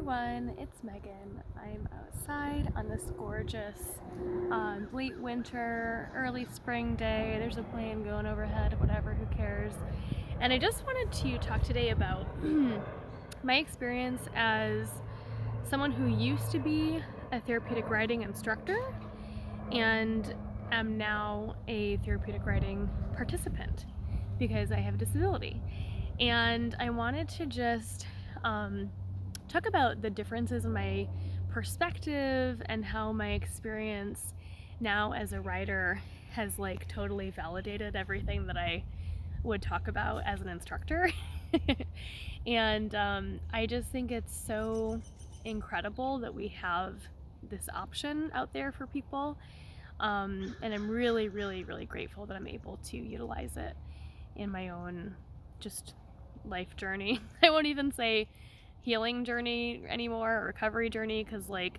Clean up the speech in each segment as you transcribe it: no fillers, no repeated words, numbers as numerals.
everyone, it's Megan. I'm outside on this gorgeous late winter, early spring day. There's a plane going overhead, whatever, who cares? And I just wanted to talk today about my experience as someone who used to be a therapeutic writing instructor and am now a therapeutic writing participant because I have a disability. And I wanted to just talk about the differences in my perspective and how my experience now as a writer has like totally validated everything that I would talk about as an instructor. And I just think it's so incredible that we have this option out there for people. And I'm really, really, really grateful that I'm able to utilize it in my own just life journey. I won't even say healing journey anymore, or recovery journey, because my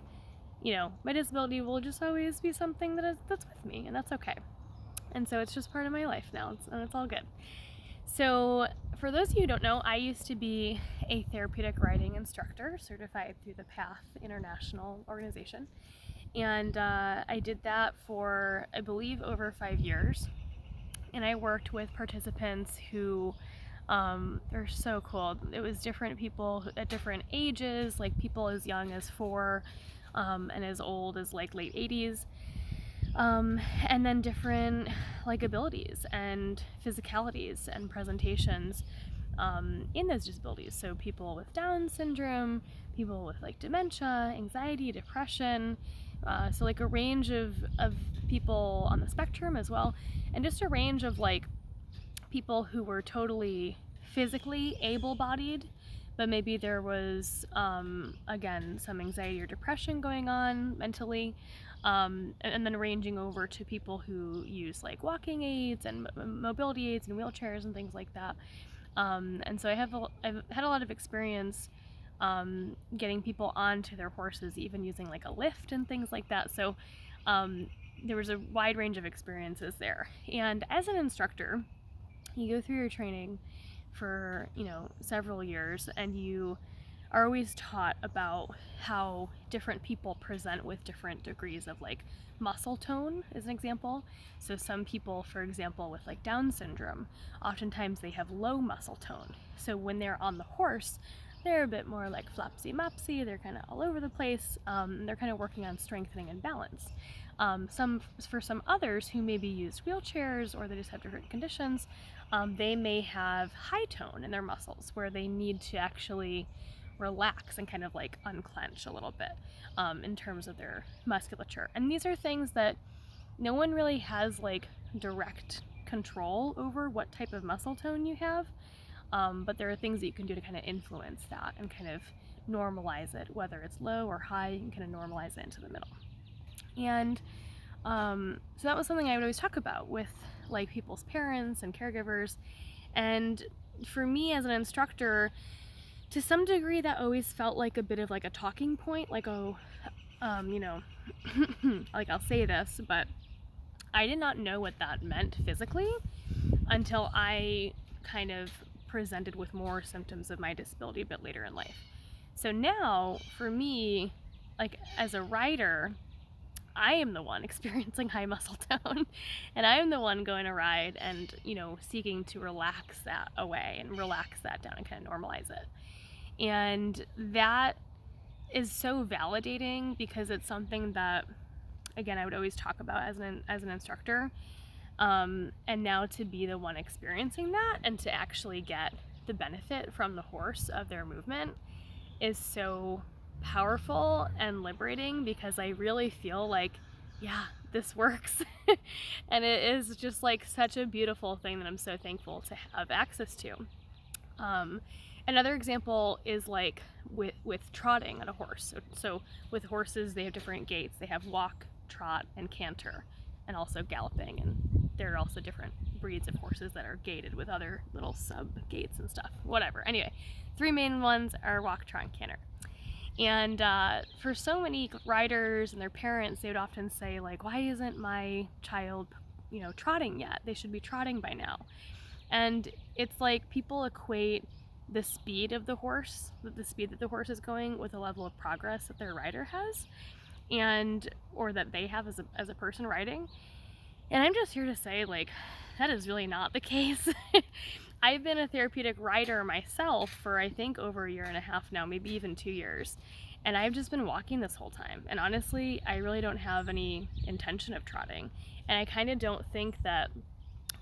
disability will just always be something that's with me, and that's okay. And so it's just part of my life now, and it's all good. So for those of you who don't know, I used to be a therapeutic writing instructor certified through the PATH International organization. And I did that for, I believe, over 5 years. And I worked with participants who they're so cool. It was different people at different ages, like people as young as 4 and as old as like late 80s. And then different like abilities and physicalities and presentations in those disabilities. So people with Down syndrome, people with like dementia, anxiety, depression, so like a range of people on the spectrum as well, and just a range of like people who were totally physically able-bodied, but maybe there was again some anxiety or depression going on mentally, and then ranging over to people who use like walking aids and mobility aids and wheelchairs and things like that. And so I've had a lot of experience getting people onto their horses, even using like a lift and things like that. So there was a wide range of experiences there. And as an instructor, you go through your training for several years, and you are always taught about how different people present with different degrees of like muscle tone, as an example. So some people, for example, with like Down syndrome, oftentimes they have low muscle tone. So when they're on the horse, they're a bit more like flapsy mopsy, they're kind of all over the place, they're kind of working on strengthening and balance. For some others who maybe use wheelchairs or they just have different conditions, they may have high tone in their muscles where they need to actually relax and kind of like unclench a little bit in terms of their musculature. And these are things that no one really has like direct control over what type of muscle tone you have, but there are things that you can do to kind of influence that and kind of normalize it, whether it's low or high. You can kind of normalize it into the middle. And so that was something I would always talk about with like people's parents and caregivers. And for me as an instructor, to some degree, that always felt like a bit of like a talking point, like, like I'll say this, but I did not know what that meant physically until I kind of presented with more symptoms of my disability a bit later in life. So now, for me, like as a writer, I am the one experiencing high muscle tone, and I am the one going to ride and, seeking to relax that away and relax that down and kind of normalize it. And that is so validating because it's something that, again, I would always talk about as an instructor. And now to be the one experiencing that and to actually get the benefit from the horse of their movement is so powerful and liberating, because I really feel like, yeah, this works. And it is just like such a beautiful thing that I'm so thankful to have access to. Another example is like with trotting on a horse. So with horses, they have different gaits. They have walk, trot, and canter, and also galloping. And there are also different breeds of horses that are gated with other little sub gaits and stuff. Whatever. Anyway, 3 main ones are walk, trot, and canter. And for so many riders and their parents, they would often say like, why isn't my child, trotting yet? They should be trotting by now. And it's like people equate the speed of the horse, the speed that the horse is going with the level of progress that their rider has, and or that they have as a person riding. And I'm just here to say, like, that is really not the case. I've been a therapeutic rider myself for I think over a year and a half now, maybe even 2 years. And I've just been walking this whole time. And honestly, I really don't have any intention of trotting. And I kind of don't think that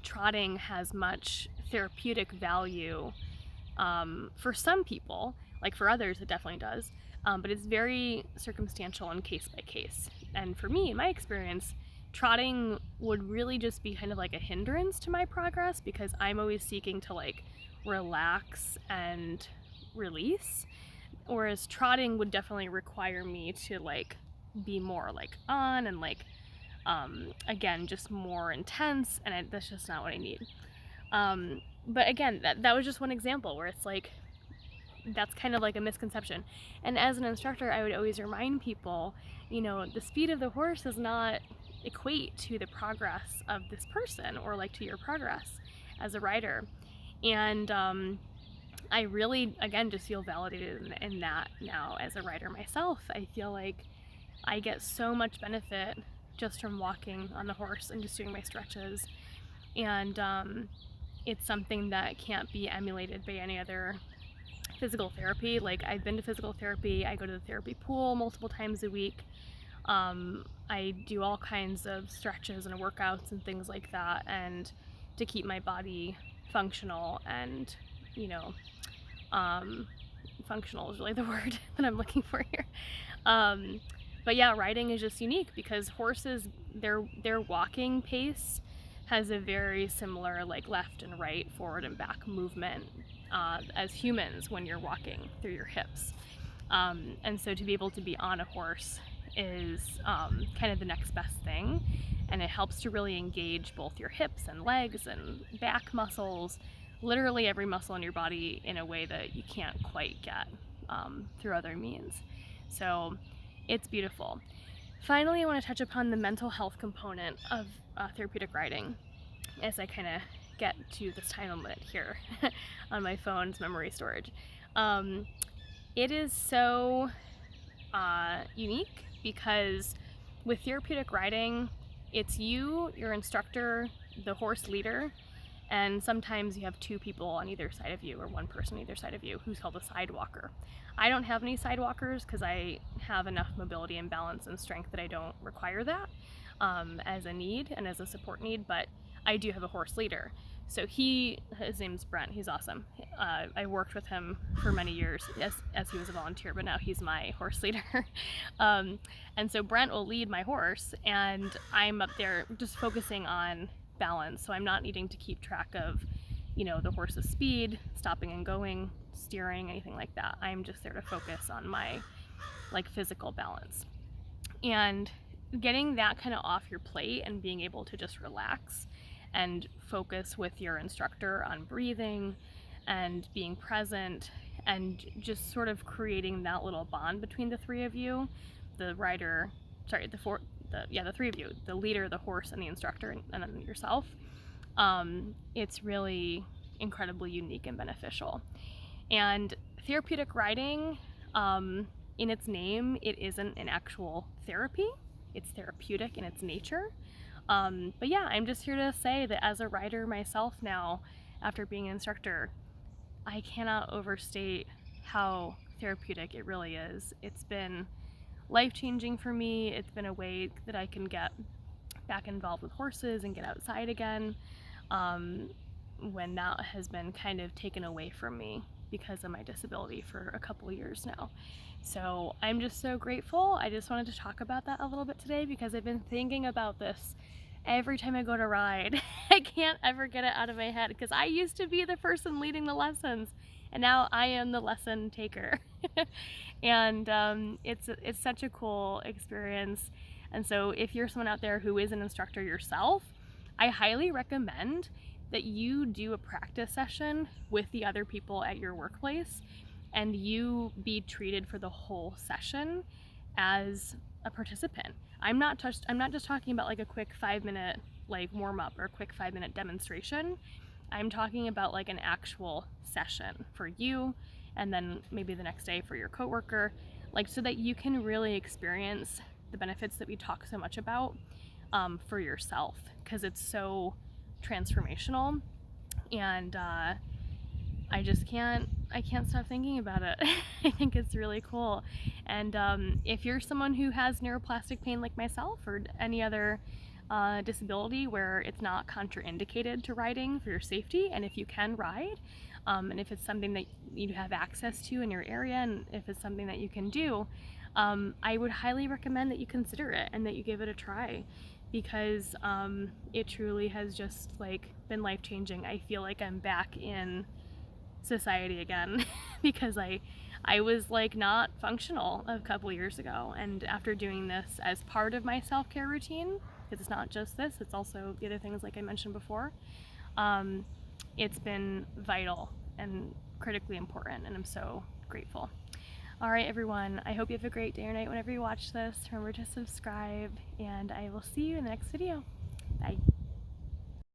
trotting has much therapeutic value for some people. Like for others, it definitely does. But it's very circumstantial and case by case. And for me, in my experience, trotting would really just be kind of like a hindrance to my progress because I'm always seeking to like relax and release. Whereas trotting would definitely require me to like be more like on and like again just more intense, and that's just not what I need. But again, that was just one example where it's like that's kind of like a misconception. And as an instructor, I would always remind people, you know, the speed of the horse does not equate to the progress of this person or like to your progress as a rider. And I really, again, just feel validated in that now as a rider myself. I feel like I get so much benefit just from walking on the horse and just doing my stretches. And it's something that can't be emulated by any other physical therapy. Like I've been to physical therapy, I go to the therapy pool multiple times a week. I do all kinds of stretches and workouts and things like that, and to keep my body functional and, you know, functional is really the word that I'm looking for here. But yeah, riding is just unique because horses, their walking pace has a very similar like left and right, forward and back movement as humans when you're walking through your hips. And so to be able to be on a horse is kind of the next best thing, and it helps to really engage both your hips and legs and back muscles, literally every muscle in your body in a way that you can't quite get through other means. So it's beautiful. Finally, I want to touch upon the mental health component of therapeutic riding as I kind of get to this time limit here on my phone's memory storage. It is so unique because with therapeutic riding, it's you, your instructor, the horse leader, and sometimes you have two people on either side of you or one person on either side of you who's called a sidewalker. I don't have any sidewalkers because I have enough mobility and balance and strength that I don't require that as a need and as a support need, but I do have a horse leader. So his name's Brent, he's awesome. I worked with him for many years as he was a volunteer, but now he's my horse leader. And so Brent will lead my horse, and I'm up there just focusing on balance. So I'm not needing to keep track of, you know, the horse's speed, stopping and going, steering, anything like that. I'm just there to focus on my like physical balance. And getting that kind of off your plate and being able to just relax and focus with your instructor on breathing and being present and just sort of creating that little bond between the three of you, the rider, sorry, the three of you, the leader, the horse, and the instructor, and then yourself. It's really incredibly unique and beneficial. And therapeutic riding, in its name, it isn't an actual therapy. It's therapeutic in its nature. But yeah, I'm just here to say that as a rider myself now, after being an instructor, I cannot overstate how therapeutic it really is. It's been life-changing for me. It's been a way that I can get back involved with horses and get outside again when that has been kind of taken away from me because of my disability for a couple years now. So I'm just so grateful. I just wanted to talk about that a little bit today because I've been thinking about this every time I go to ride. I can't ever get it out of my head because I used to be the person leading the lessons, and now I am the lesson taker. And it's such a cool experience. And so if you're someone out there who is an instructor yourself, I highly recommend that you do a practice session with the other people at your workplace and you be treated for the whole session as a participant. I'm not just talking about like a quick 5-minute like warm up or a quick 5-minute demonstration. I'm talking about like an actual session for you, and then maybe the next day for your coworker, like so that you can really experience the benefits that we talk so much about for yourself, because it's so transformational. And I can't stop thinking about it. I think it's really cool. And if you're someone who has neuroplastic pain like myself, or any other disability where it's not contraindicated to riding for your safety, and if you can ride, and if it's something that you have access to in your area, and if it's something that you can do, I would highly recommend that you consider it and that you give it a try, because it truly has just like been life-changing. I feel like I'm back in society again because I was like not functional a couple years ago, and after doing this as part of my self-care routine, because it's not just this, it's also the other things like I mentioned before, it's been vital and critically important, and I'm so grateful. All right, everyone, I hope you have a great day or night whenever you watch this. Remember to subscribe, and I will see you in the next video. Bye.